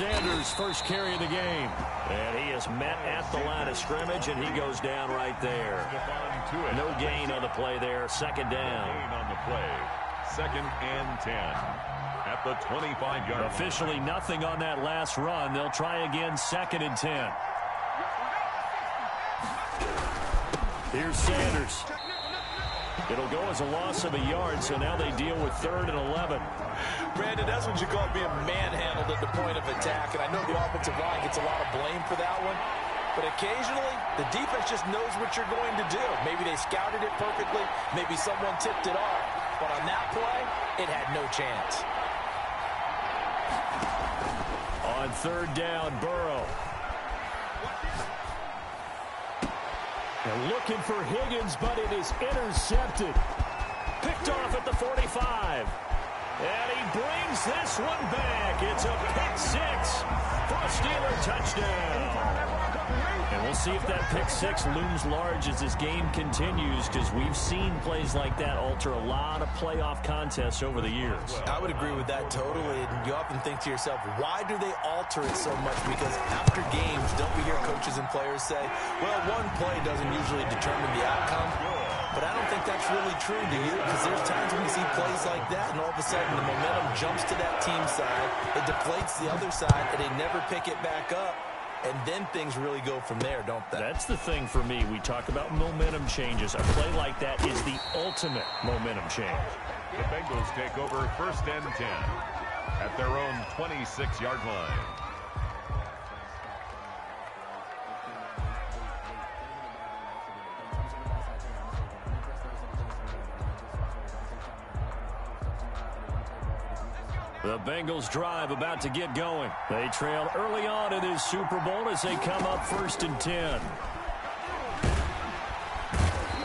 Sanders' first carry of the game. And he is met at the line of scrimmage, and he goes down right there. No gain on the play there. Second down. On the play. 2nd and 10 at the 25-yard line. Officially nothing on that last run. They'll try again, 2nd and 10. Here's Sanders. It'll go as a loss of a yard, so now they deal with 3rd and 11. Brandon, that's what you call being manhandled at the point of attack, and I know the offensive line gets a lot of blame for that one, but occasionally the defense just knows what you're going to do. Maybe they scouted it perfectly, maybe someone tipped it off, but on that play, it had no chance. On 3rd down, Burrow. They're looking for Higgins, but it is intercepted. Picked off at the 45. And he brings this one back. It's a pick 6 for a Steeler touchdown. And we'll see if that pick 6 looms large as this game continues, because we've seen plays like that alter a lot of playoff contests over the years. I would agree with that totally. And you often think to yourself, why do they alter it so much? Because after games, don't we hear coaches and players say, well, one play doesn't usually determine the outcome? But I don't think that's really true, do you? Because there's times when you see plays like that, and all of a sudden the momentum jumps to that team side, it deflates the other side, and they never pick it back up. And then things really go from there, don't they? That's the thing for me. We talk about momentum changes. A play like that is the ultimate momentum change. The Bengals take over 1st and 10 at their own 26-yard line. The Bengals drive about to get going. They trail early on in this Super Bowl as they come up 1st and 10.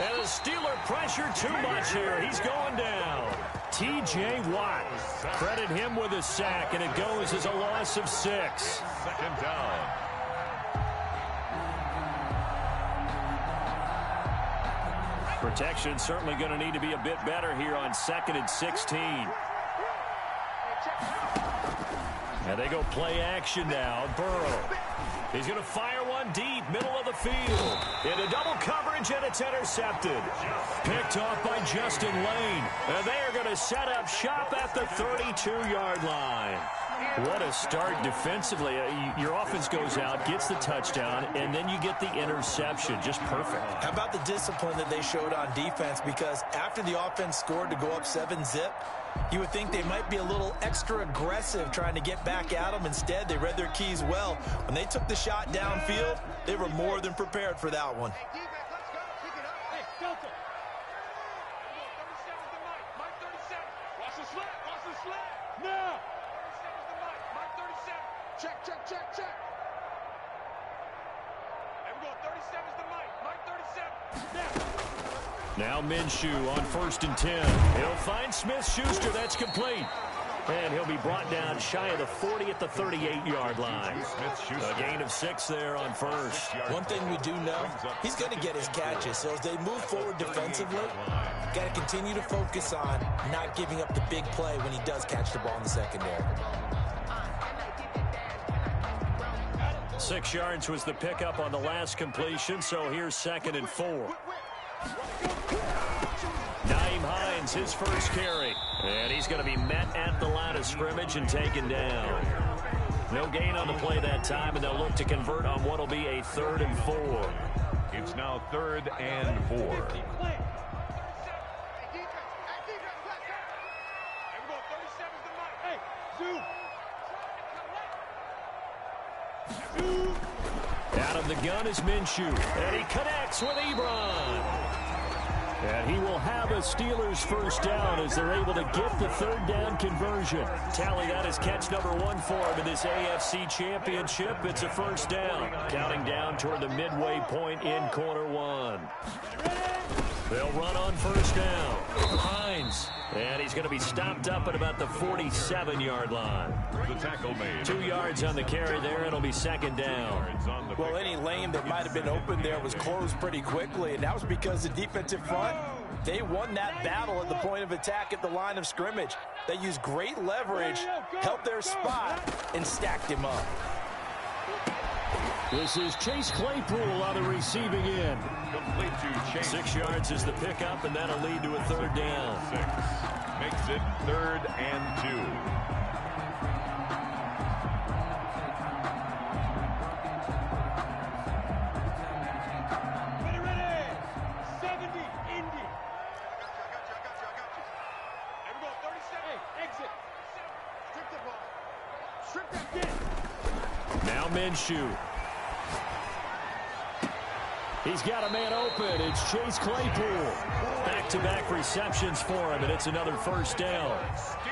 And the Steeler pressure too much here. He's going down. T.J. Watt. Credit him with a sack, and it goes as a loss of 6. 2nd down. Protection certainly going to need to be a bit better here on 2nd and 16. And they go play action now. Burrow. He's going to fire one deep, middle of the field. Into double coverage, and it's intercepted. Picked off by Justin Lane. And they are going to set up shop at the 32-yard line. What a start defensively. Your offense goes out, gets the touchdown, and then you get the interception. Just perfect. How about the discipline that they showed on defense? Because after the offense scored to go up 7-zip, you would think they might be a little extra aggressive trying to get back at them. Instead, they read their keys well. When they took the shot downfield, they were more than prepared for that one. Now Minshew on 1st and 10. He'll find Smith-Schuster. That's complete. And he'll be brought down shy of the 40 at the 38-yard line. A gain of 6 there on 1st. One thing we do know, he's going to get his catches. So as they move forward defensively, got to continue to focus on not giving up the big play when he does catch the ball in the secondary. 6 yards was the pickup on the last completion, so here's 2nd and 4. Nyheim Hines, his first carry. And he's going to be met at the line of scrimmage and taken down. No gain on the play that time, and they'll look to convert on what will be a 3rd and 4. It's now 3rd and 4. Out of the gun is Minshew, and he connects with Ebron. And he will have a Steelers first down as they're able to get the 3rd down conversion. Tally that is catch number 1 for him in this AFC Championship. It's a first down. Counting down toward the midway point in quarter 1. They'll run on first down. Hines. And he's going to be stopped up at about the 47-yard line. The tackle made. 2 yards on the carry there. It'll be second down. Well, any lane that might have been open there was closed pretty quickly, and that was because the defensive front, they won that battle at the point of attack at the line of scrimmage. They used great leverage, helped their spot, and stacked him up. This is Chase Claypool on the receiving end. Complete to Chase. 6 yards is the pickup, and that'll lead to a third down. 6. Makes it 3rd and 2. Ready. 70, Indy. There we go, 37. Hey, exit. Strip the ball. Strip that kid. Now Minshew. He's got a man open. It's Chase Claypool. Back-to-back receptions for him, and it's another first down.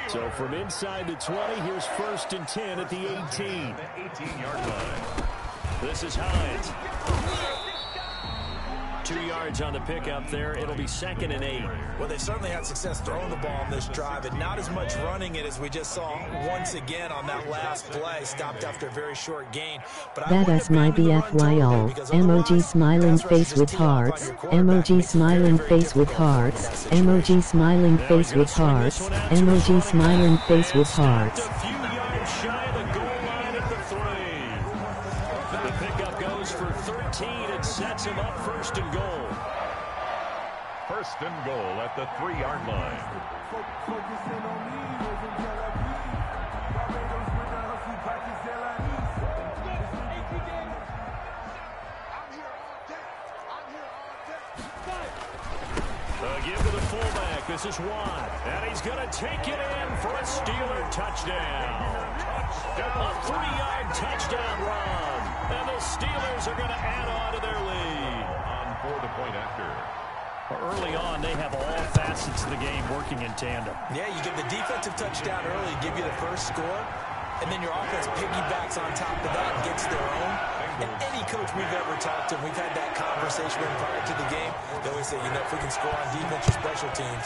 So from inside the 20, here's 1st and 10 at the 18. The 18-yard line. This is Hines. 2 yards on the pickup there. It'll be 2nd and 8. Well, they certainly had success throwing the ball on this drive, and not as much running it as we just saw once again on that last play. Stopped after a very short gain. But that is my BFYO. Emoji smiling face with hearts. Emoji smiling face with hearts. Emoji smiling face with hearts. Emoji smiling face with hearts. A few yards shy of the goal line at the 3. The pickup goes for 13 and sets him up 1st and goal. 1st and goal at the 3-yard line. Give to the fullback. This is Watt. And he's going to take it in for a Steeler touchdown. A 3-yard touchdown run. And the Steelers are going to add on to their lead. On for the point after. Early on, they have all facets of the game working in tandem. Yeah, you get the defensive touchdown early, give you the first score, and then your offense piggybacks on top of that and gets their own. And any coach we've ever talked to, we've had that conversation prior to the game. They always say, you know, if we can score on defense or special teams,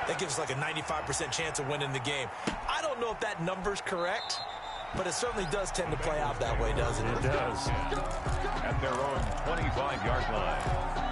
that gives us like a 95% chance of winning the game. I don't know if that number's correct, but it certainly does tend to play out that way, doesn't it? It does. At their own 25-yard line.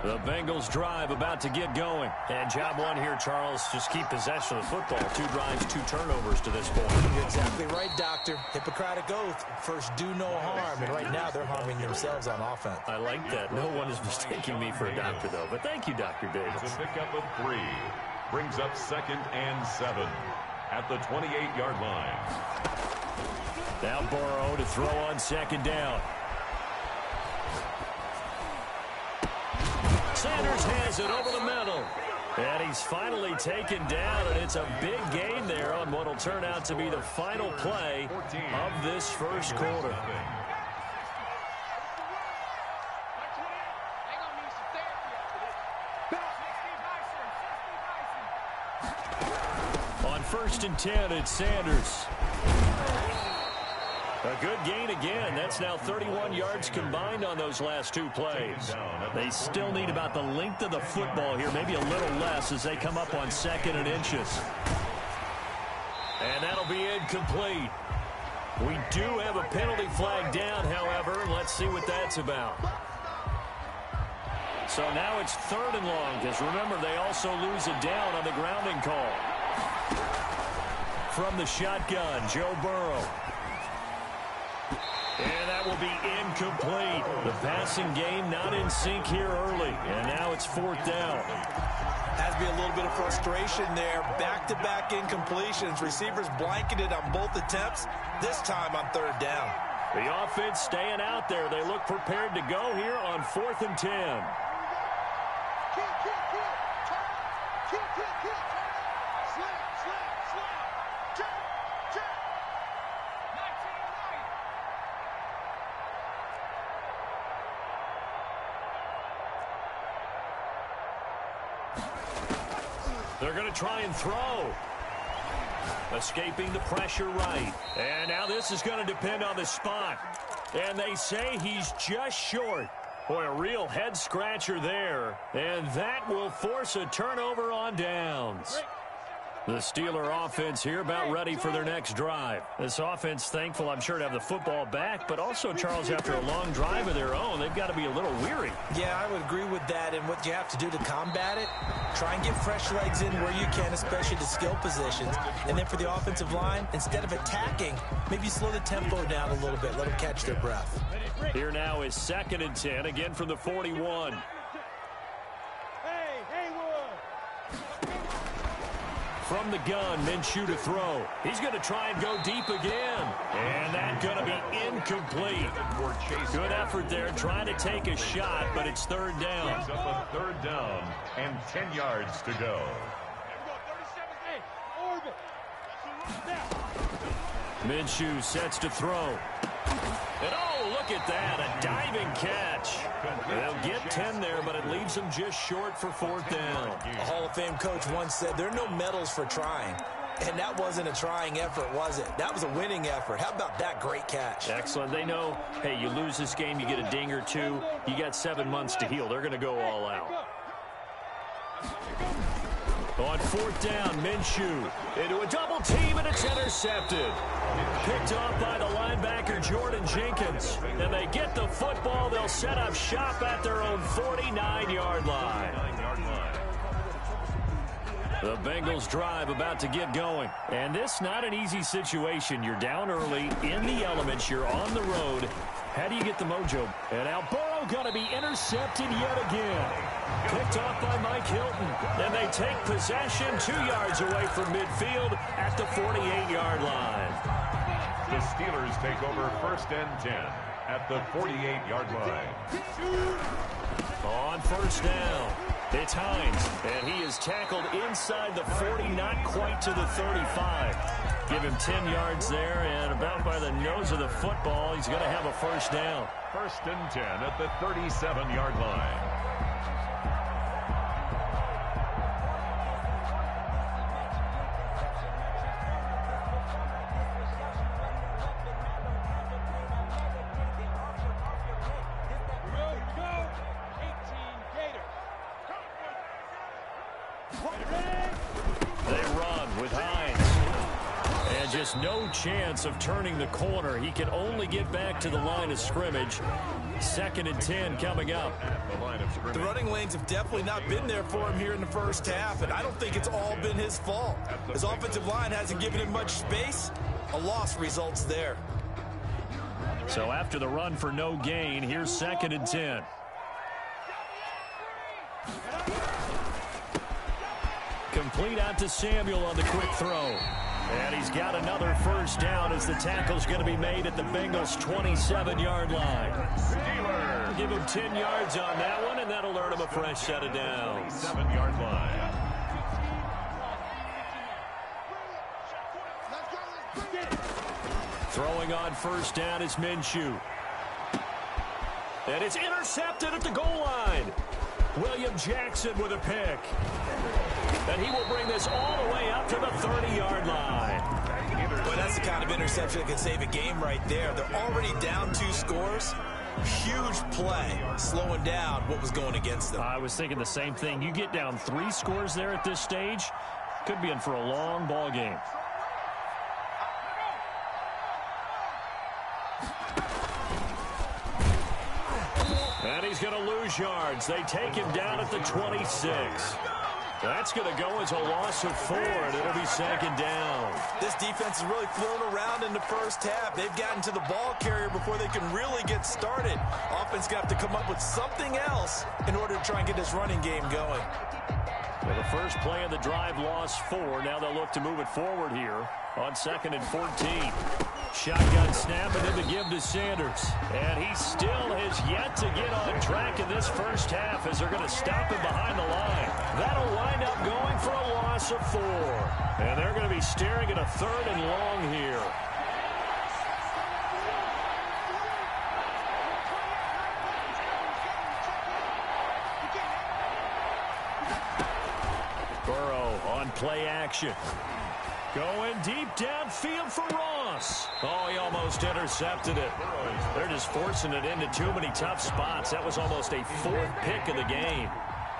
The Bengals drive about to get going. And job one here, Charles, just keep possession of the football. 2 drives, 2 turnovers to this point. You're exactly right, Doctor. Hippocratic oath. First, do no harm. And right now, they're harming themselves on offense. I like that. No one is mistaking me for a doctor, though. But thank you, Dr. Davis. It's a pickup of 3. Brings up 2nd and 7 at the 28-yard line. Now Burrow to throw on 2nd down. Sanders has it over the middle. And he's finally taken down, and it's a big gain there on what will turn out to be the final play of this first quarter. On 1st and 10, it's Sanders. A good gain again. That's now 31 yards combined on those last 2 plays. They still need about the length of the football here, maybe a little less as they come up on 2nd and inches. And that'll be incomplete. We do have a penalty flag down, however. Let's see what that's about. So now it's 3rd and long, because remember, they also lose a down on the grounding call. From the shotgun, Joe Burrow. And that will be incomplete. The passing game not in sync here early. And now it's 4th down. Has to be a little bit of frustration there. Back-to-back incompletions. Receivers blanketed on both attempts. This time on 3rd down. The offense staying out there. They look prepared to go here on 4th and 10. They're going to try and throw. Escaping the pressure right. And now this is going to depend on the spot. And they say he's just short. Boy, a real head-scratcher there. And that will force a turnover on downs. The Steeler offense here about ready for their next drive. This offense thankful, I'm sure, to have the football back, but also, Charles, after a long drive of their own, they've got to be a little weary. Yeah, I would agree with that, and what you have to do to combat it, try and get fresh legs in where you can, especially the skill positions. And then for the offensive line, instead of attacking, maybe slow the tempo down a little bit, let them catch their breath. Here now is 2nd and 10, again from the 41. From the gun, Minshew to throw. He's going to try and go deep again. And that's going to be incomplete. Good effort there, trying to take a shot, but it's 3rd down. It's up a 3rd down and 10 yards to go. Minshew sets to throw. And oh, look at that, a diving catch. They'll get 10 there, but it leaves them just short for 4th down. A Hall of Fame coach once said there are no medals for trying. And that wasn't a trying effort, was it? That was a winning effort. How about that great catch? Excellent. They know, hey, you lose this game, you get a ding or two. You got 7 months to heal. They're going to go all out. On 4th down, Minshew into a double team, and it's intercepted. Picked off by the linebacker, Jordan Jenkins. And they get the football. They'll set up shop at their own 49-yard line. The Bengals drive about to get going. And this not an easy situation. You're down early, in the elements, you're on the road. How do you get the mojo? And now Burrow going to be intercepted yet again. Picked off by Mike Hilton. And they take possession 2 yards away from midfield at the 48-yard line. The Steelers take over 1st and 10 at the 48-yard line. On 1st down, it's Hines. And he is tackled inside the 40, not quite to the 35. Give him 10 yards there, and about by the nose of the football, he's going to have a 1st down. 1st and 10 at the 37-yard line. No chance of turning the corner. He can only get back to the line of scrimmage. 2nd and 10 coming up. The running lanes have definitely not been there for him here in the 1st half, and I don't think it's all been his fault. His offensive line hasn't given him much space. A loss results there. So after the run for no gain, here's 2nd and 10. Complete out to Samuel on the quick throw. And he's got another 1st down as the tackle's going to be made at the Bengals' 27-yard line. Steelers. Give him 10 yards on that one, and that'll earn him a fresh set of downs. 7-yard line. Throwing on 1st down is Minshew. And it's intercepted at the goal line. William Jackson with a pick. And he will bring this all the way up to the 30-yard line. Boy, that's the kind of interception that can save a game right there. They're already down 2 scores. Huge play, slowing down what was going against them. I was thinking the same thing. You get down 3 scores there at this stage, could be in for a long ball game. And he's going to lose yards. They take him down at the 26. That's going to go as a loss of 4, and it'll be 2nd down. This defense has really flown around in the 1st half. They've gotten to the ball carrier before they can really get started. Offense got to come up with something else in order to try and get this running game going. Well, the first play of the drive lost 4. Now they'll look to move it forward here on 2nd and 14. Shotgun snap and then to give to Sanders. And he still has yet to get on track in this 1st half as they're going to stop him behind the line. That'll wind up going for a loss of 4. And they're going to be staring at a 3rd and long here. Burrow on play action. Going deep downfield for Ross. Oh, he almost intercepted it. They're just forcing it into too many tough spots. That was almost a fourth pick of the game.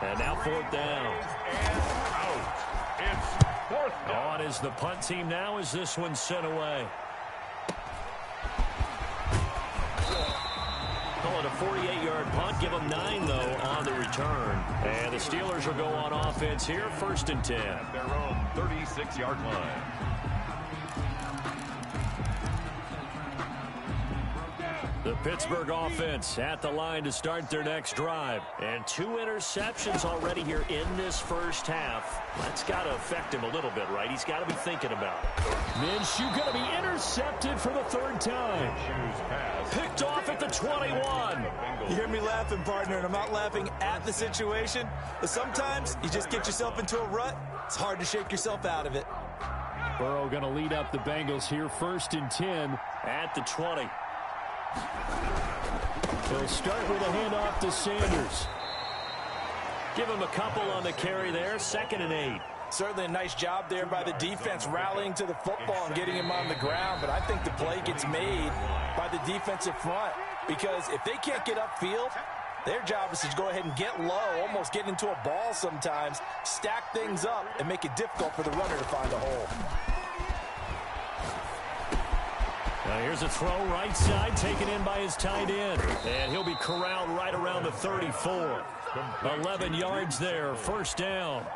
And now fourth down. And out. It's fourth down. On is the punt team now as this one's sent away. Call it a 48-yard punt. Give them 9, though, on the return. And the Steelers will go on offense here, 1st and 10. At their own 36-yard line. The Pittsburgh offense at the line to start their next drive. And 2 interceptions already here in this first half. That's got to affect him a little bit, right? He's got to be thinking about it. Minshew going to be intercepted for the 3rd time. Picked off at the 21. You hear me laughing, partner, and I'm not laughing at the situation. But sometimes you just get yourself into a rut. It's hard to shake yourself out of it. Burrow going to lead up the Bengals here, 1st and 10 at the 20. They'll start with a handoff to Sanders. Give him a couple on the carry there, 2nd and 8. Certainly a nice job there by the defense rallying to the football and getting him on the ground, but I think the play gets made by the defensive front because if they can't get upfield, their job is to go ahead and get low, almost get into a ball sometimes, stack things up, and make it difficult for the runner to find a hole. Now here's a throw right side taken in by his tight end. And he'll be corralled right around the 34. 11 yards there, 1st down.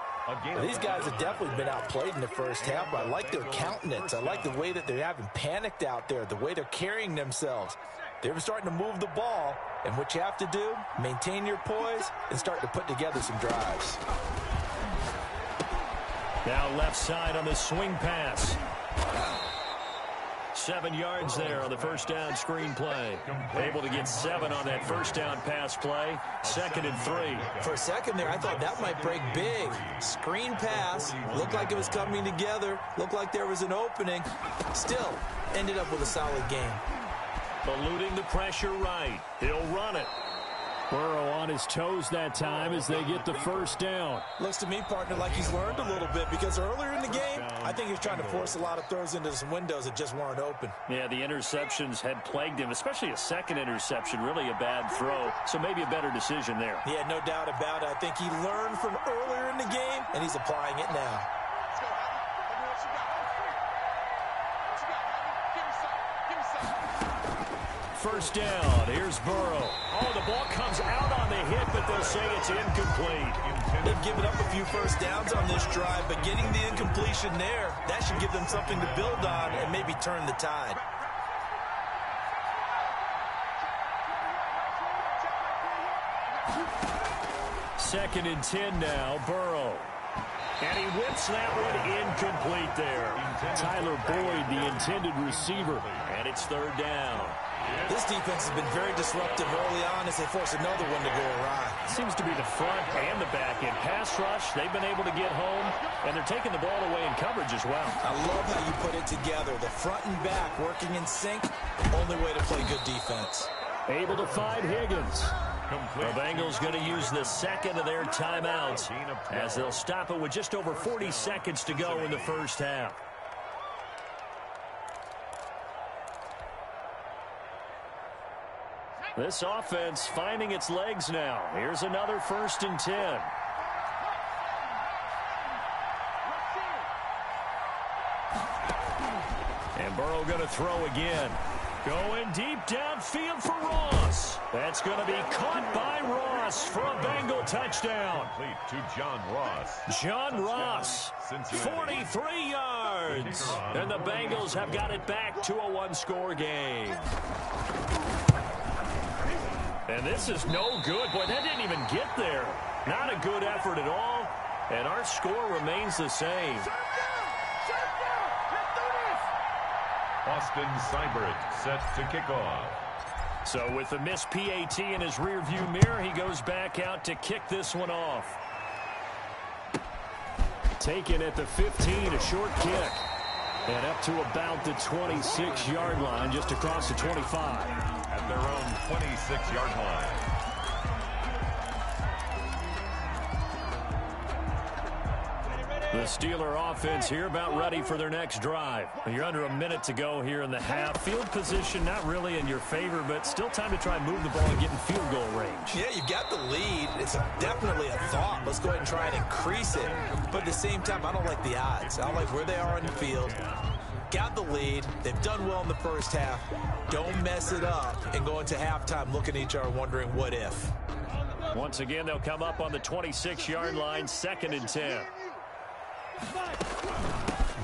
These guys have definitely been outplayed in the first half, but I like their countenance. I like the way that they're having panicked out there, the way they're carrying themselves. They're starting to move the ball, and what you have to do, maintain your poise and start to put together some drives. Now left side on the swing pass. 7 yards there on the 1st down screen play. Able to get 7 on that 1st down pass play. 2nd and 3. For a second there, I thought that might break big. Screen pass. Looked like it was coming together. Looked like there was an opening. Still, ended up with a solid game. Eluding the pressure right. He'll run it. Burrow on his toes that time as they get the 1st down. Looks to me, partner, like he's learned a little bit because earlier in the game, I think he was trying to force a lot of throws into some windows that just weren't open. Yeah, the interceptions had plagued him, especially a 2nd interception, really a bad throw. So maybe a better decision there. Yeah, no doubt about it. I think he learned from earlier in the game, and he's applying it now. Let's go, Abby. Tell me what you got. What you got, Abby? Give me some. Give me some. 1st down. Here's Burrow. Oh, the ball comes out on the hit, but they'll say it's incomplete. They've given up a few 1st downs on this drive, but getting the incompletion there, that should give them something to build on and maybe turn the tide. Second and 10 now, Burrow. And he whips that one incomplete there. Tyler Boyd, the intended receiver. And it's 3rd down. This defense has been very disruptive early on as they force another one to go awry. Seems to be the front and the back end. Pass rush, they've been able to get home, and they're taking the ball away in coverage as well. I love how you put it together. The front and back working in sync, only way to play good defense. Able to find Higgins. The Bengals going to use the 2nd of their timeouts as they'll stop it with just over 40 seconds to go in the first half. This offense finding its legs now. Here's another 1st and 10. And Burrow going to throw again. Going deep downfield for Ross. That's going to be caught by Ross for a Bengal touchdown. Complete to John Ross. John Ross, 43 yards. And the Bengals have got it back to a one-score game. And this is no good. Boy, that didn't even get there. Not a good effort at all. And our score remains the same. Austin Seibert set to kick off. So with the missed PAT in his rearview mirror, he goes back out to kick this one off. Taken at the 15, a short kick. And up to about the 26-yard line, just across the 25. At their own 26-yard line. The Steeler offense here about ready for their next drive. You're under a minute to go here in the half. Field position not really in your favor, but still time to try and move the ball and get in field goal range. Yeah, you've got the lead. It's definitely a thought. Let's go ahead and try and increase it. But at the same time, I don't like the odds. I don't like where they are on the field. Got the lead. They've done well in the first half. Don't mess it up and go into halftime looking at each other wondering what if. Once again, they'll come up on the 26-yard line, 2nd and 10.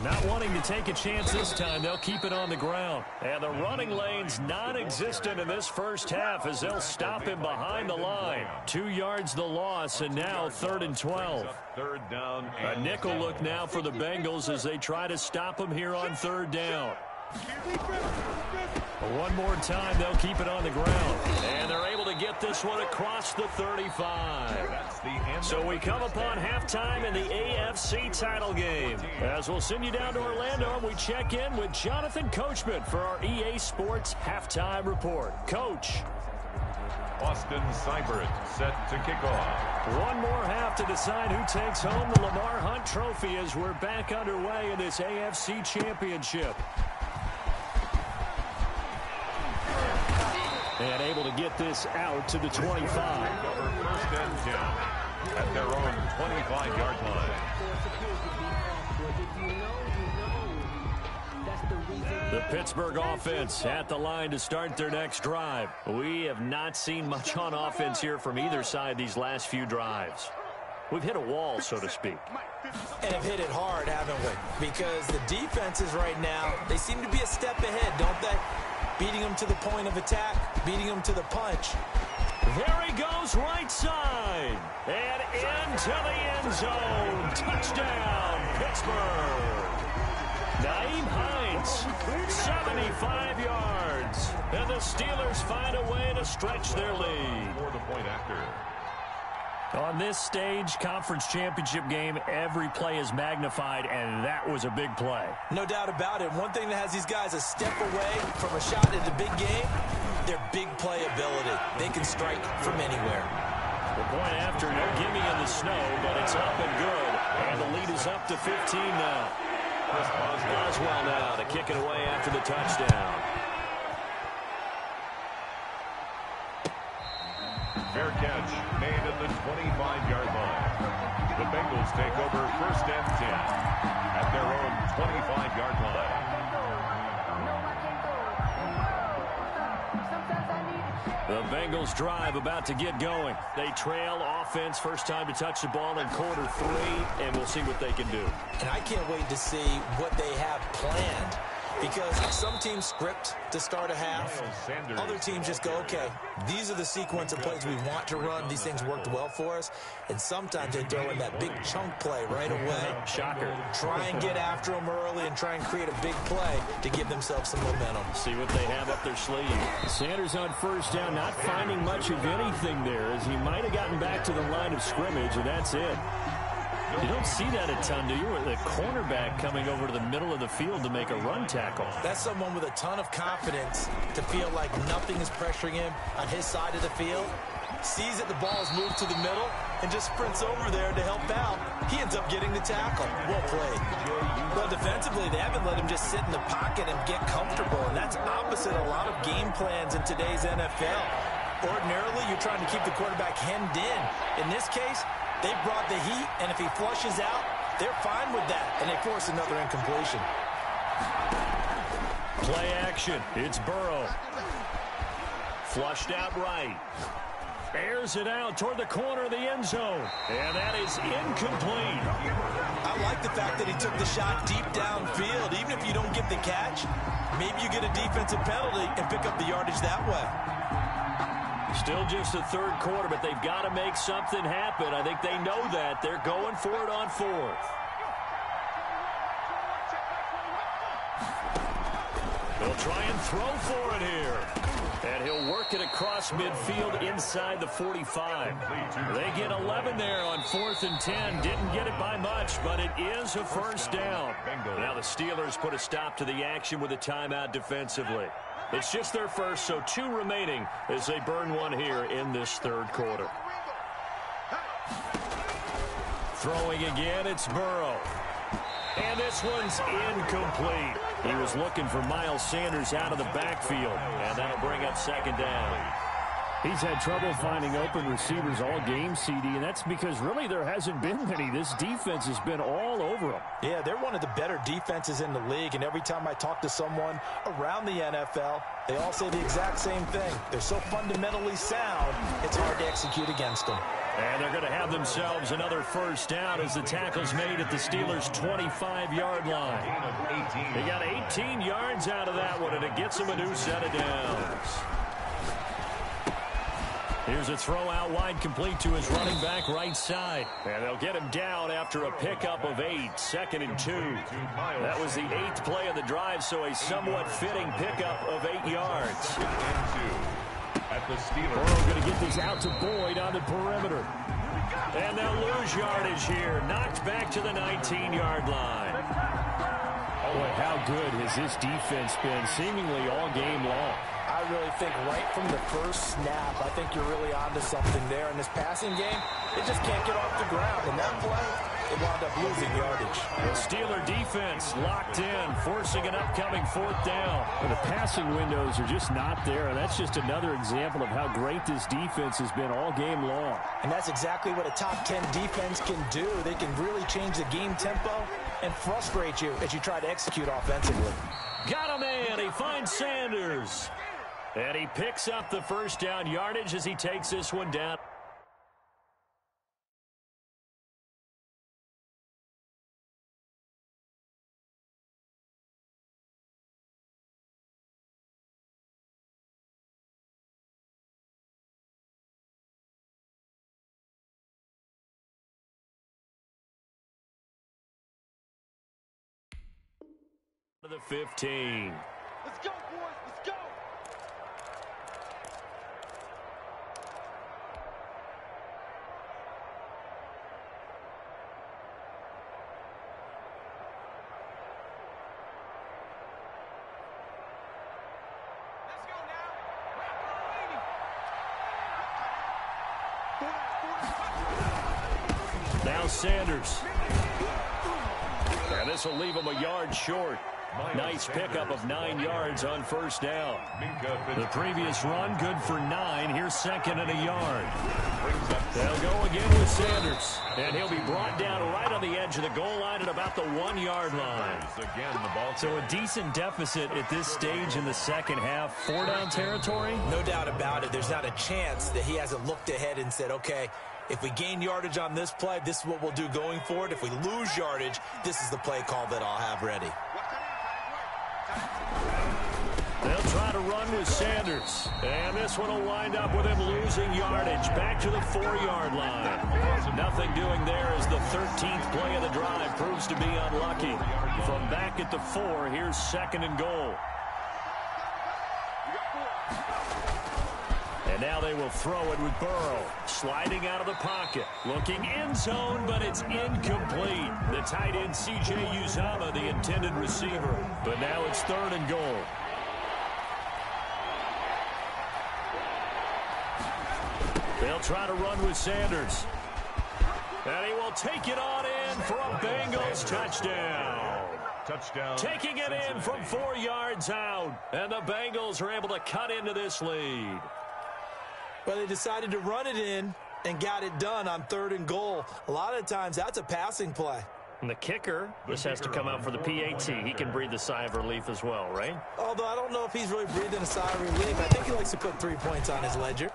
Not wanting to take a chance this time, they'll keep it on the ground. And the running lane's non-existent in this first half as they'll stop him behind the line. 2 yards the loss, and now 3rd and 12. Third down. A nickel look now for the Bengals as they try to stop him here on 3rd down. One more time, they'll keep it on the ground. And they're able to get this one across the 35. So we come upon halftime in the AFC title game. As we'll send you down to Orlando, and we check in with Jonathan Coachman for our EA Sports Halftime Report. Coach. Austin Seibert set to kick off. One more half to decide who takes home the Lamar Hunt Trophy as we're back underway in this AFC Championship. And able to get this out to the 25. Over 1st and 10 at their own 25-yard line. The Pittsburgh offense at the line to start their next drive. We have not seen much on offense here from either side these last few drives. We've hit a wall, so to speak. And have hit it hard, haven't we? Because the defenses right now, they seem to be a step ahead, don't they? Beating them to the point of attack, beating them to the punch. There he goes, right side. And into the end zone. Touchdown, Pittsburgh. Nyheim Hines, 75 yards. And the Steelers find a way to stretch their lead. For the point after. On this stage, conference championship game, every play is magnified, and that was a big play. No doubt about it. One thing that has these guys a step away from a shot at a big game, their big play ability. They can strike from anywhere. The point after, no gimme in the snow, but it's up and good. And the lead is up to 15 now. Boswell now to kick it away after the touchdown. Fair catch made at the 25-yard line. The Bengals take over 1st and 10 at their own 25-yard line. The Bengals drive about to get going. They trail offense, first time to touch the ball in quarter 3, and we'll see what they can do. And I can't wait to see what they have planned. Because some teams script to start a half. Other teams just go, okay, these are the sequence of plays we want to run. These things worked well for us. And sometimes they throw in that big chunk play right away. Shocker. Try and get after them early and try and create a big play to give themselves some momentum. See what they have up their sleeve. Sanders on first down, not finding much of anything there, as he might have gotten back to the line of scrimmage, and that's it. You don't see that a ton, do you? With the cornerback coming over to the middle of the field to make a run tackle. That's someone with a ton of confidence to feel like nothing is pressuring him on his side of the field. Sees that the ball's moved to the middle and just sprints over there to help out. He ends up getting the tackle. Well played. Well, defensively, they haven't let him just sit in the pocket and get comfortable, and that's opposite a lot of game plans in today's NFL. Ordinarily, you're trying to keep the quarterback hemmed in. In this case, they brought the heat, and if he flushes out, they're fine with that, and they force another incompletion. Play action. It's Burrow. Flushed out right. Airs it out toward the corner of the end zone. And that is incomplete. I like the fact that he took the shot deep downfield. Even if you don't get the catch, maybe you get a defensive penalty and pick up the yardage that way. Still just the third quarter, but they've got to make something happen. I think they know that. They're going for it on fourth. They'll try and throw for it here. And he'll work it across midfield inside the 45. They get 11 there on 4th and 10. Didn't get it by much, but it is a first down. Now the Steelers put a stop to the action with a timeout defensively. It's just their first, so 2 remaining as they burn one here in this third quarter. Throwing again, it's Burrow. And this one's incomplete. He was looking for Miles Sanders out of the backfield, and that'll bring up second down. He's had trouble finding open receivers all game, CD, and that's because really there hasn't been many. This defense has been all over him. Yeah, they're one of the better defenses in the league, and every time I talk to someone around the NFL, they all say the exact same thing. They're so fundamentally sound, it's hard to execute against them. And they're going to have themselves another first down as the tackle's made at the Steelers' 25-yard line. They got 18 yards out of that one, and it gets them a new set of downs. Here's a throw out wide, complete to his running back right side. And they'll get him down after a pickup of 8, 2nd and 2. That was the 8th play of the drive, so a somewhat fitting pickup of 8 yards. At the Steelers. Burrow going to get this out to Boyd on the perimeter. And they'll lose yardage here. Knocked back to the 19-yard line. Boy, how good has this defense been seemingly all game long? I really think right from the first snap, I think you're really onto something there. In this passing game, they just can't get off the ground. And that play, they wound up losing yardage. The Steeler defense locked in, forcing an upcoming 4th down. Well, the passing windows are just not there, and that's just another example of how great this defense has been all game long. And that's exactly what a top 10 defense can do. They can really change the game tempo and frustrate you as you try to execute offensively. Got a man. He finds Sanders. And he picks up the first down yardage as he takes this one down. To the 15. Let's go, boys. Let's go. Now Sanders. And this will leave him a yard short. Nice pickup of 9 yards on first down. The previous run, good for 9. Here's 2nd and a yard. They'll go again with Sanders. And he'll be brought down right on the edge of the goal line at about the 1-yard line. So a decent deficit at this stage in the second half. 4-down territory? No doubt about it. There's not a chance that he hasn't looked ahead and said, okay, if we gain yardage on this play, this is what we'll do going forward. If we lose yardage, this is the play call that I'll have ready. They'll try to run with Sanders. And this one will wind up with him losing yardage back to the 4-yard line. Nothing doing there as the 13th play of the drive proves to be unlucky. From back at the 4, here's 2nd and goal. And now they will throw it with Burrow. Sliding out of the pocket. Looking end zone, but it's incomplete. The tight end, C.J. Uzomah, the intended receiver. But now it's 3rd and goal. They'll try to run with Sanders. And he will take it on in for a Bengals touchdown. Taking it in from 4 yards out. And the Bengals are able to cut into this lead. Well, they decided to run it in and got it done on 3rd and goal. A lot of times, that's a passing play. And the kicker, this has to come out for the PAT. He can breathe the sigh of relief as well, right? Although I don't know if he's really breathing a sigh of relief. I think he likes to put 3 points on his ledger.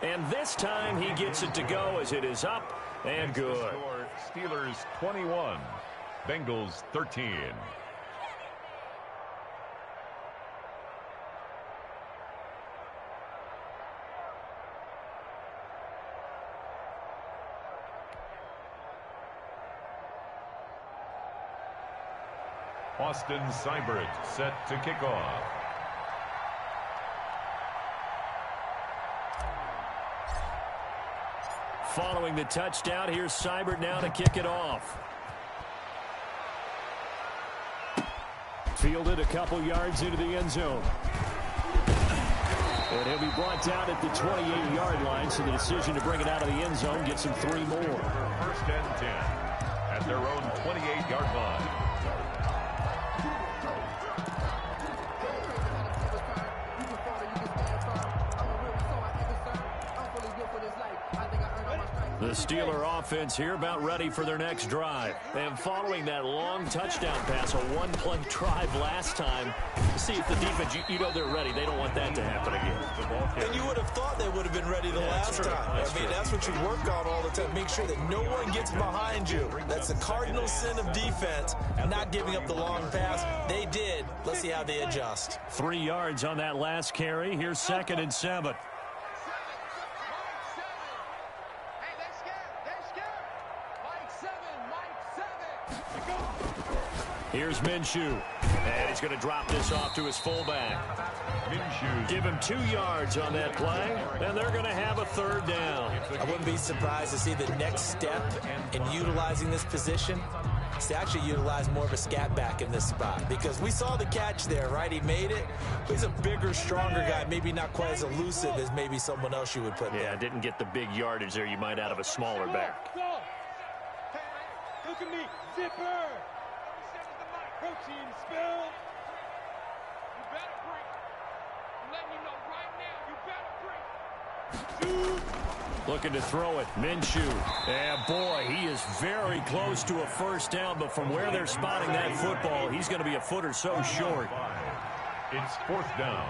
And this time he gets it to go as it is up and good. Steelers 21, Bengals 13. Austin Seibert set to kick off. Following the touchdown, here's Seibert now to kick it off. Fielded a couple yards into the end zone. And he'll be brought down at the 28-yard line, so the decision to bring it out of the end zone gets him 3 more. First and 10 at their own 28-yard line. The Steeler offense here about ready for their next drive. And following that long touchdown pass, a one-play drive last time, see if the defense, you know they're ready. They don't want that to happen again. And you would have thought they would have been ready the last time. That's what you work on all the time. Make sure that no one gets behind you. That's the cardinal sin of defense, not giving up the long pass. They did. Let's see how they adjust. 3 yards on that last carry. Here's 2nd and 7. Here's Minshew, and he's going to drop this off to his fullback. Minshew. Give him 2 yards on that play, and they're going to have a 3rd down. I wouldn't be surprised to see the next step in utilizing this position is to actually utilize more of a scat back in this spot, because we saw the catch there, right? He made it, but he's a bigger, stronger guy, maybe not quite as elusive as maybe someone else you would put there. Yeah, didn't get the big yardage there you might out of a smaller back. Look at me, zipper. Protein spill. You better break. I'm letting you know right now, you better break. Looking to throw it, Minshew. And boy, he is very close to a 1st down, but from where they're spotting that football, he's going to be a foot or so short. It's 4th down.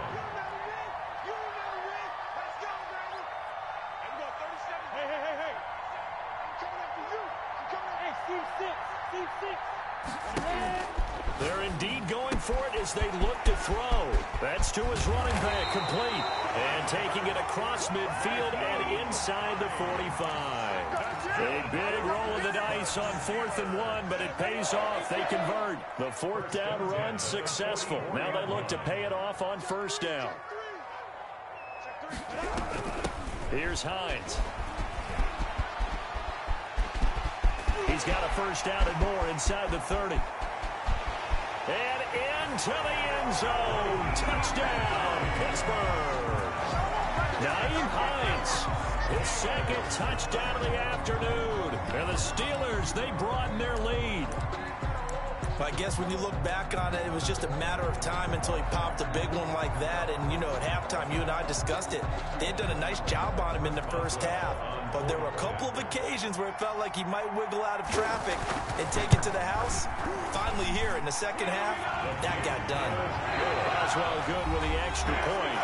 They're indeed going for it as they look to throw. That's to his running back, complete. And taking it across midfield and inside the 45. A big roll of the dice on 4th and 1, but it pays off. They convert. The 4th down run successful. Now they look to pay it off on 1st down. Here's Hines. He's got a 1st down and more inside the 30. And into the end zone. Touchdown, Pittsburgh. Nyheim Hines, his 2nd touchdown of the afternoon. And the Steelers, they broaden their lead. I guess when you look back on it, it was just a matter of time until he popped a big one like that. And, you know, at halftime, you and I discussed it. They had done a nice job on him in the 1st half. But there were a couple of occasions where it felt like he might wiggle out of traffic and take it to the house. Finally here in the 2nd half, that got done. Boswell good with the extra point.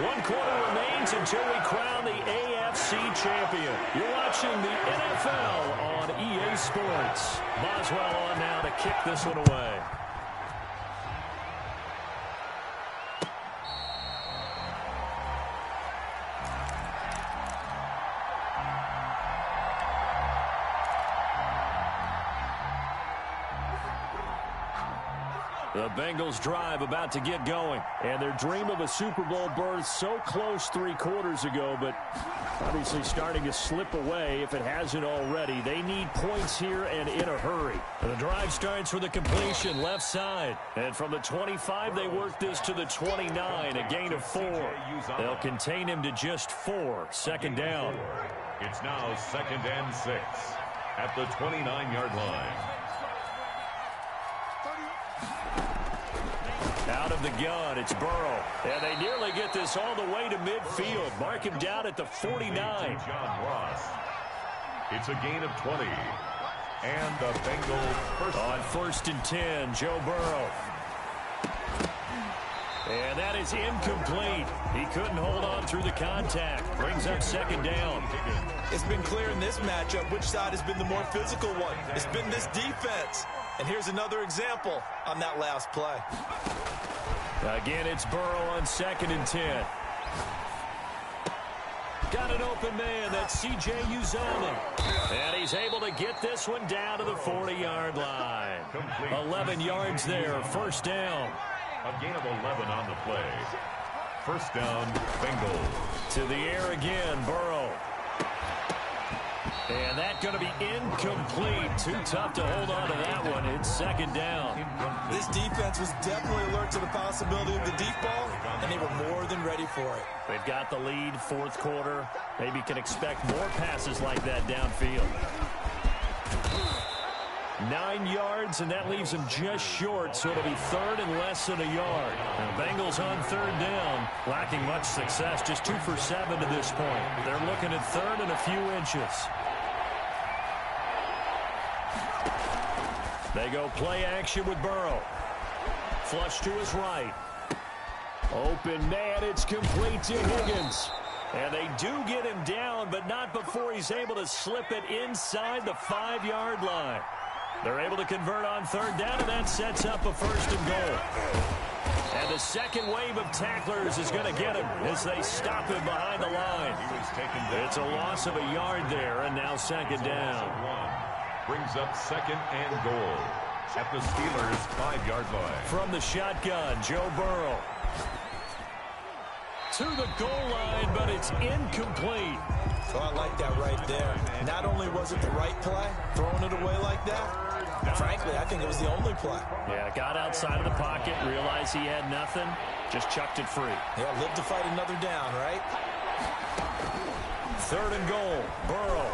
1 quarter remains until we crown the AFC champion. You're watching the NFL on EA Sports. Boswell on now to kick this one away. The Bengals drive about to get going, and their dream of a Super Bowl berth so close 3 quarters ago, but obviously starting to slip away if it hasn't already. They need points here and in a hurry. And the drive starts with a completion left side, and from the 25 they work this to the 29, a gain of 4. They'll contain him to just 4. 2nd down. It's now 2nd and 6 at the 29-yard line. Out of the gun, it's Burrow. And they nearly get this all the way to midfield. Mark him down at the 49. John Ross. It's a gain of 20. And the Bengals first. On 1st and 10, Joe Burrow. And that is incomplete. He couldn't hold on through the contact. Brings up 2nd down. It's been clear in this matchup which side has been the more physical one. It's been this defense. And here's another example on that last play. Again, it's Burrow on 2nd and 10. Got an open man. That's C.J. Uzomah. And he's able to get this one down to the 40-yard line. 11 yards there. 1st down. A gain of 11 on the play. 1st down, Bengals. To the air again, Burrow. And that's going to be incomplete. Too tough to hold on to that one. It's second down. This defense was definitely alert to the possibility of the deep ball, and they were more than ready for it. They've got the lead, fourth quarter. Maybe can expect more passes like that downfield. 9 yards, and that leaves them just short, so it'll be third and less than a yard. Now, Bengals on third down, lacking much success, just 2 for 7 to this point. They're looking at third and a few inches. They go play action with Burrow. Flush to his right. Open man, it's complete to Higgins. And they do get him down, but not before he's able to slip it inside the 5-yard line. They're able to convert on third down, and that sets up a first and goal. And the second wave of tacklers is going to get him as they stop him behind the line. It's a loss of a yard there, and now second down. Brings up second and goal at the Steelers' 5-yard line. From the shotgun, Joe Burrow. To the goal line, but it's incomplete. Oh, I like that right there. Not only was it the right play, throwing it away like that, frankly, I think it was the only play. Yeah, got outside of the pocket, realized he had nothing, just chucked it free. Yeah, live to fight another down, right? Third and goal, Burrow.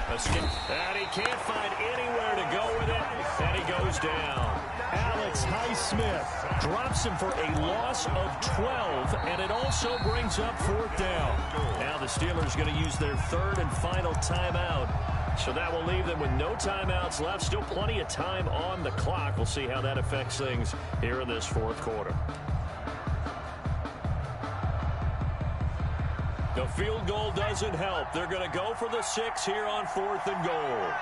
And he can't find anywhere to go with it, and he goes down. Alex Highsmith drops him for a loss of 12, and it also brings up fourth down. Now the Steelers going to use their third and final timeout, so that will leave them with no timeouts left. Still plenty of time on the clock. We'll see how that affects things here in this fourth quarter. The field goal doesn't help. They're going to go for the 6 here on fourth and goal.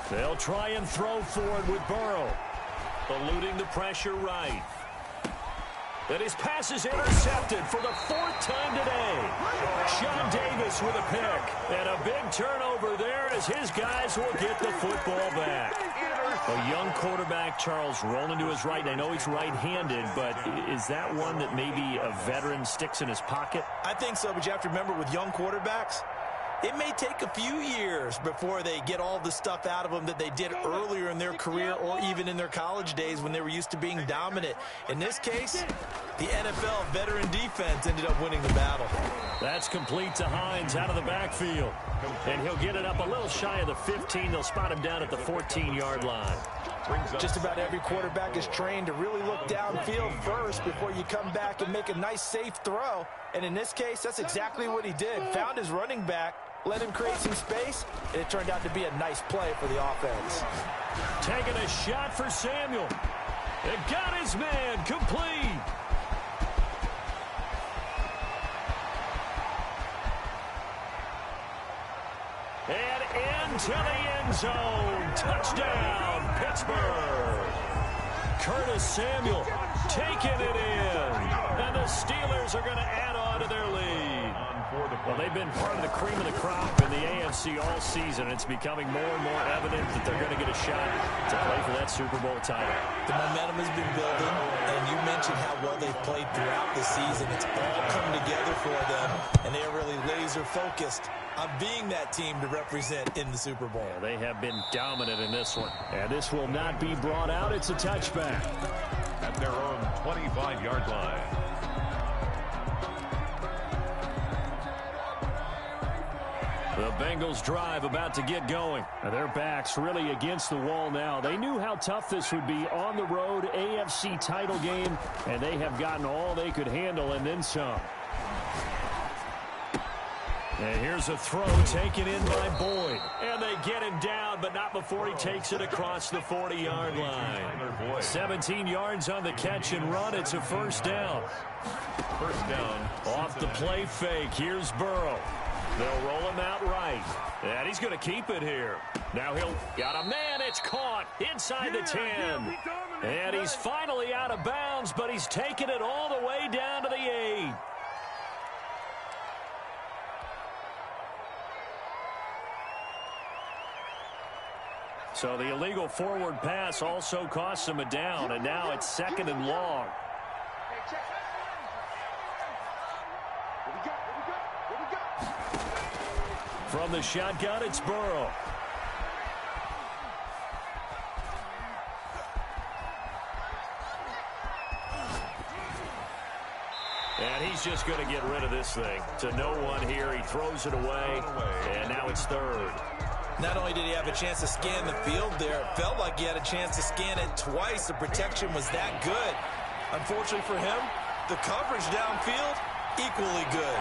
They'll try and throw forward with Burrow. Eluding the pressure right. And his pass is intercepted for the 4th time today. Sean Davis with a pick. And a big turnover there as his guys will get the football back. A young quarterback, Charles, rolling to his right. I know he's right-handed, but is that one that maybe a veteran sticks in his pocket? I think so, but you have to remember with young quarterbacks, it may take a few years before they get all the stuff out of them that they did earlier in their career or even in their college days when they were used to being dominant. In this case, the NFL veteran defense ended up winning the battle. That's complete to Hines out of the backfield. And he'll get it up a little shy of the 15. They'll spot him down at the 14-yard line. Just about every quarterback is trained to really look downfield first before you come back and make a nice, safe throw. And in this case, that's exactly what he did. Found his running back, let him create some space, and it turned out to be a nice play for the offense. Taking a shot for Samuel. It got his man complete. And into the end zone. Touchdown, Pittsburgh. Curtis Samuel taking it in. And the Steelers are going to add on to their lead. Well, they've been part of the cream of the crop in the AFC all season. It's becoming more and more evident that they're going to get a shot to play for that Super Bowl title. The momentum has been building, and you mentioned how well they've played throughout the season. It's all come together for them, and they are really laser-focused on being that team to represent in the Super Bowl. Yeah, they have been dominant in this one. And this will not be brought out. It's a touchback. At their own 25-yard line. The Bengals drive about to get going. And their backs really against the wall now. They knew how tough this would be on the road, AFC title game, and they have gotten all they could handle and then some. And here's a throw taken in by Boyd. And they get him down, but not before he takes it across the 40-yard line. 17 yards on the catch and run. It's a first down. First down. Off the play fake. Here's Burrow. They'll roll him out right. And he's going to keep it here. Now he'll got a man. It's caught inside the 10. And he's finally out of bounds, but he's taken it all the way down to the 8. So the illegal forward pass also costs him a down, and now it's 2nd and long. From the shotgun, it's Burrow. And he's just going to get rid of this thing. To no one here, he throws it away, and now it's 3rd. Not only did he have a chance to scan the field there, it felt like he had a chance to scan it twice. The protection was that good. Unfortunately for him, the coverage downfield, equally good.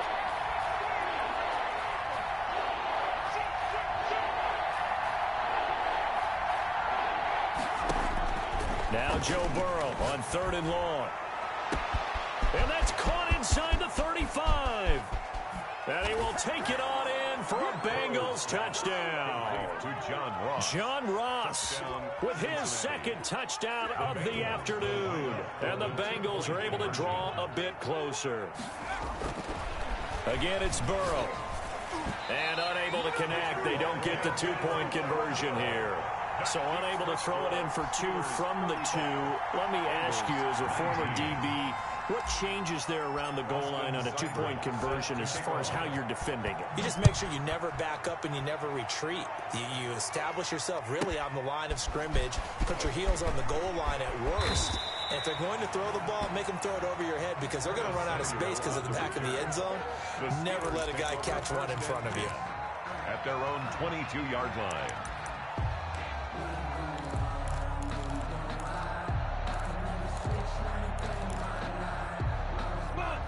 Now Joe Burrow on 3rd and long. And that's caught inside the 35. And he will take it on in for a Bengals touchdown. To John Ross. John Ross with his 2nd touchdown of the afternoon. And the Bengals are able to draw a bit closer. Again, it's Burrow. And unable to connect. They don't get the 2-point conversion here. So unable to throw it in for 2 from the 2. Let me ask you, as a former DB, what changes there around the goal line on a 2-point conversion as far as how you're defending it? You just make sure you never back up and you never retreat. You establish yourself really on the line of scrimmage, put your heels on the goal line at worst. And if they're going to throw the ball, make them throw it over your head because they're going to run out of space because of the back of the end zone. Never let a guy catch one in front of you. At their own 22-yard line.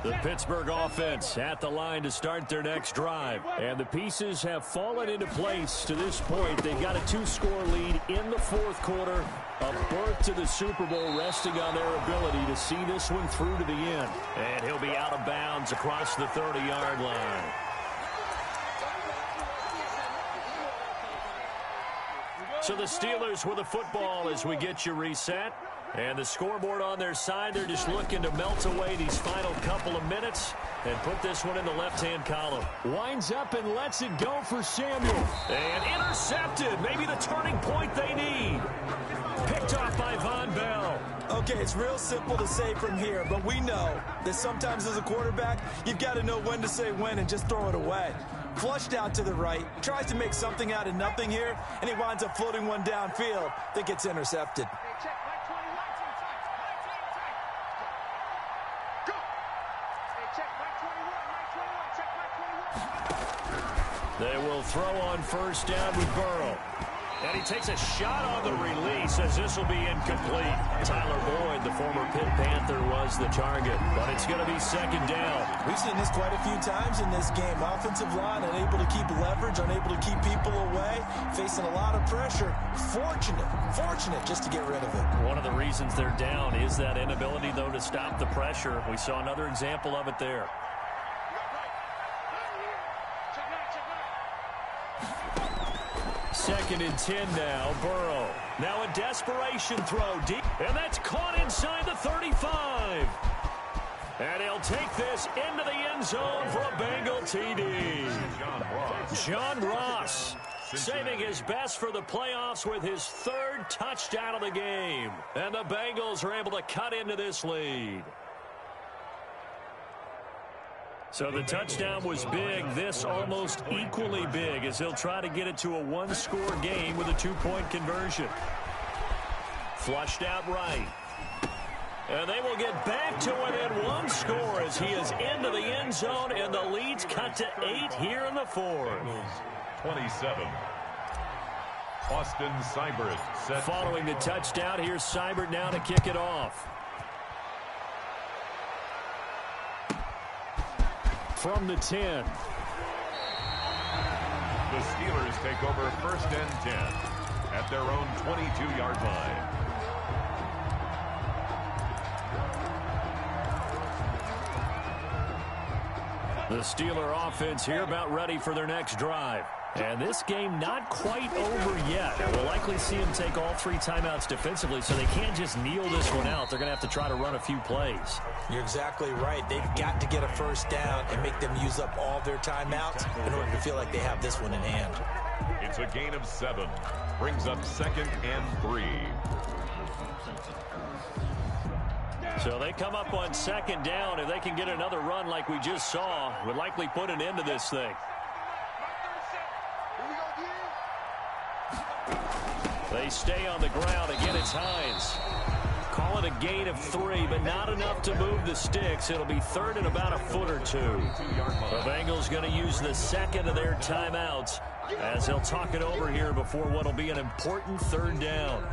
The Pittsburgh offense at the line to start their next drive. And the pieces have fallen into place to this point. They've got a 2-score lead in the 4th quarter. A berth to the Super Bowl resting on their ability to see this one through to the end. And he'll be out of bounds across the 30-yard line. So the Steelers with the football as we get you reset. And the scoreboard on their side, they're just looking to melt away these final couple of minutes and put this one in the left-hand column. Winds up and lets it go for Samuel. And intercepted. Maybe the turning point they need. Picked off by Von Bell. Okay, it's real simple to say from here, but we know that sometimes as a quarterback, you've got to know when to say when and just throw it away. Flushed out to the right, tries to make something out of nothing here, and he winds up floating one downfield that gets intercepted. They will throw on 1st down with Burrow. And he takes a shot on the release as this will be incomplete. Tyler Boyd, the former Pitt Panther, was the target. But it's going to be 2nd down. We've seen this quite a few times in this game. Offensive line unable to keep leverage, unable to keep people away, facing a lot of pressure. Fortunate just to get rid of it. One of the reasons they're down is that inability, though, to stop the pressure. We saw another example of it there. 2nd and 10 now. Burrow. Now a desperation throw deep. And that's caught inside the 35. And he'll take this into the end zone for a Bengal TD. John Ross saving his best for the playoffs with his 3rd touchdown of the game. And the Bengals are able to cut into this lead. So the touchdown was big. This almost equally big as he'll try to get it to a 1-score game with a 2-point conversion. Flushed out right. And they will get back to within 1 score as he is into the end zone, and the lead's cut to 8 here in the 4th. 27. Austin Seibert set. Following the touchdown, here's Seibert now to kick it off. From the 10. The Steelers take over 1st and 10 at their own 22-yard line. The Steeler offense here about ready for their next drive. And this game not quite over yet. And we'll likely see them take all 3 timeouts defensively, so they can't just kneel this one out. They're going to have to try to run a few plays. You're exactly right. They've got to get a 1st down and make them use up all their timeouts in order to feel like they have this one in hand. It's a gain of 7. Brings up 2nd and 3. So they come up on 2nd down. If they can get another run like we just saw, would likely put an end to this thing. They stay on the ground. Again, it's Hines. Call it a gain of 3, but not enough to move the sticks. It'll be 3rd and about a foot or 2. The Bengals going to use the 2nd of their timeouts as they'll talk it over here before what will be an important 3rd down.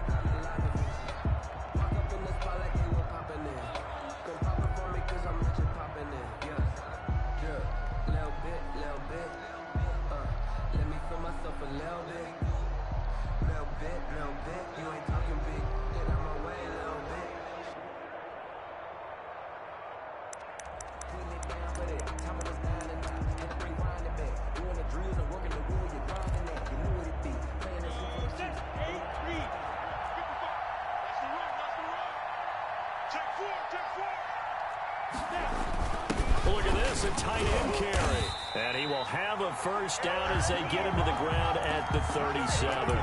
Look at this, a tight end carry. And he will have a 1st down as they get him to the ground at the 37.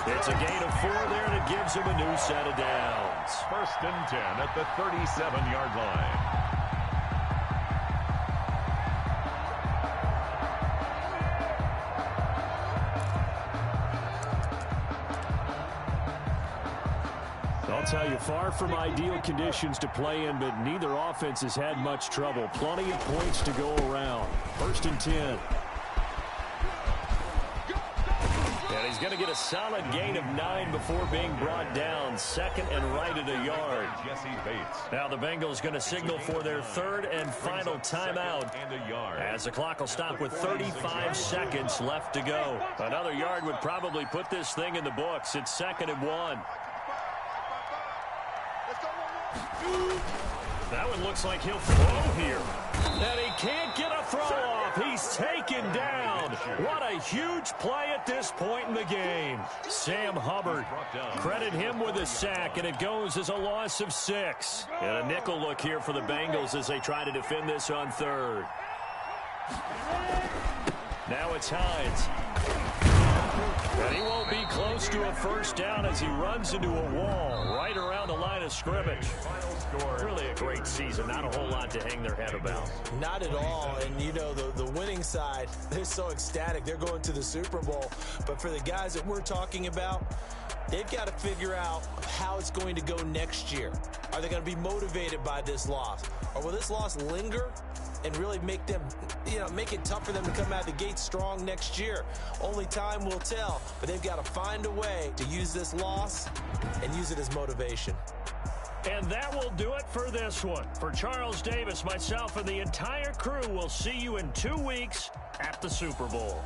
It's a gain of 4 there, and it gives him a new set of downs. 1st and 10 at the 37-yard line. I'll tell you, far from ideal conditions to play in, but neither offense has had much trouble. Plenty of points to go around. 1st and 10. And he's going to get a solid gain of 9 before being brought down. 2nd and right at a yard. Now the Bengals going to signal for their 3rd and final timeout as the clock will stop with 35 seconds left to go. Another yard would probably put this thing in the books. It's 2nd and 1. That one looks like he'll throw here. And he can't get a throw off. He's taken down. What a huge play at this point in the game. Sam Hubbard, credit him with a sack, and it goes as a loss of 6. And a nickel look here for the Bengals as they try to defend this on 3rd. Now it's Hines. And he won't be close to a 1st down as he runs into a wall right around the line of scrimmage. Really a great season. Not a whole lot to hang their head about. Not at all. And, you know, the winning side, they're so ecstatic. They're going to the Super Bowl. But for the guys that we're talking about, they've got to figure out how it's going to go next year. Are they going to be motivated by this loss? Or will this loss linger and really make them, make it tough for them to come out of the gate strong next year? Only time will tell, but they've got to find a way to use this loss and use it as motivation. And that will do it for this one. For Charles Davis, myself, and the entire crew, we'll see you in 2 weeks at the Super Bowl.